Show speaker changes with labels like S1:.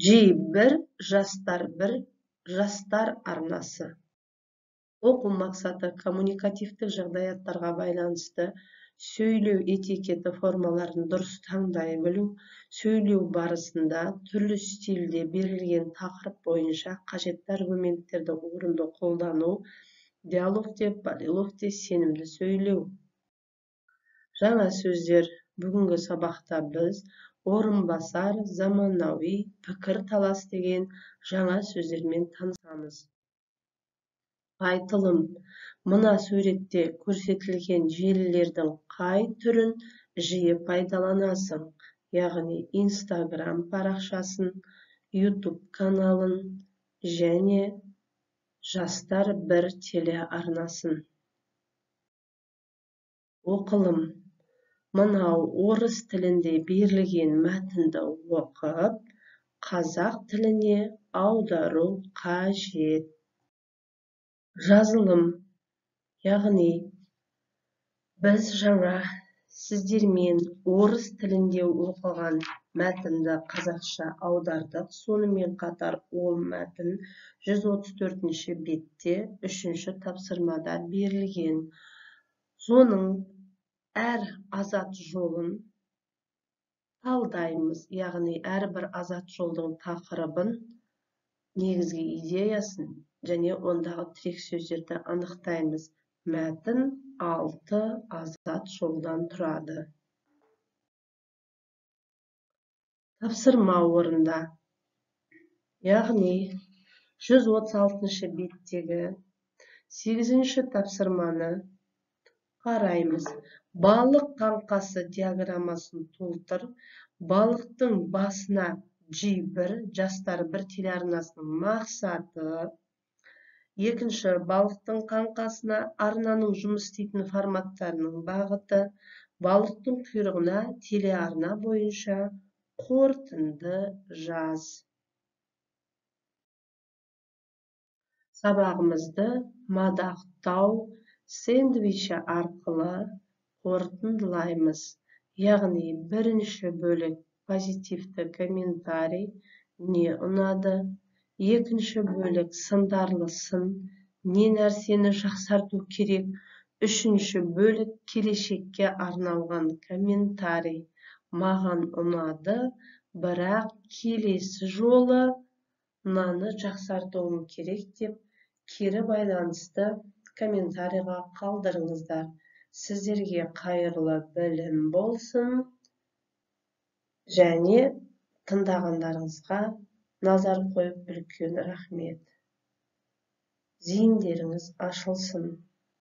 S1: G1 жастар арнасы. Оқу мақсаты коммуникативтік жағдаяттарға байланысты сөйлеу этикеті формаларын дұрыс таңдай білу, сөйлеу барысында түрлі стильде берілген тақырып бойынша қажетті аргументтерді орынды қолдану, диалогте, полилогте сенімді сөйлеу. Жаңа сөздер. Бүгінгі сабақта біз орынбасар, заманауи, пікір талас деген жаңа сөздермен танысамыз. Айтылым. Мына суретте көрсетілген желілердің қай түрін жиі пайдаланасың? Яғни Instagram парақшасын, YouTube каналын және жастар 1 телеарнасын. Оқылым. Мынау орыс тілінде берілген мәтінді оқып, қазақ тіліне аудару қажет. Жазылым. Яғни біз жаңа сіздермен орыс тілінде оқыған мәтінді қазақша аудардық. Сонымен қатар ол мәтін 134-ші бетте 3-ші тапсырмада берілген. Соның әр азат жолын талдаймыз, яғни әрбір азат жолдың тақырыбын, негізгі идеясын және ондағы тірек сөздерді анықтаймыз. Мәтін 6 азат жолдан тұрады. Тапсырма орында. Яғни 136-шы беттегі 8-ші тапсырманы қараймыз. Балық қаңқасы диаграммасын толтыр. Балықтың басына G1 жастар 1 телеарнасының мақсаты. Екінші, балықтың қаңқасына арнаның жұмыс істейтін форматтарының бағыты. Балықтың құйрығына телеарна бойынша қорытынды жаз. Сабағымызды мадақтау сэндвичі арқылы қорытындылаймыз. Яғни бірінші бөлік позитивті комментарий, не ұнады. Екінші бөлік сындарлы сын, не нәрсені жақсарту керек. Үшінші бөлік келешекке арналған комментарий, маған ұнады, бірақ келесі жолы мынаны жақсартуым керек деп кері байланысты комментарийға қалдырыңыздар. Сіздерге қайырлы білім болсын және тыңдағандарыңызға назар қойып үлкен рахмет. Зейіндеріңіз ашылсын.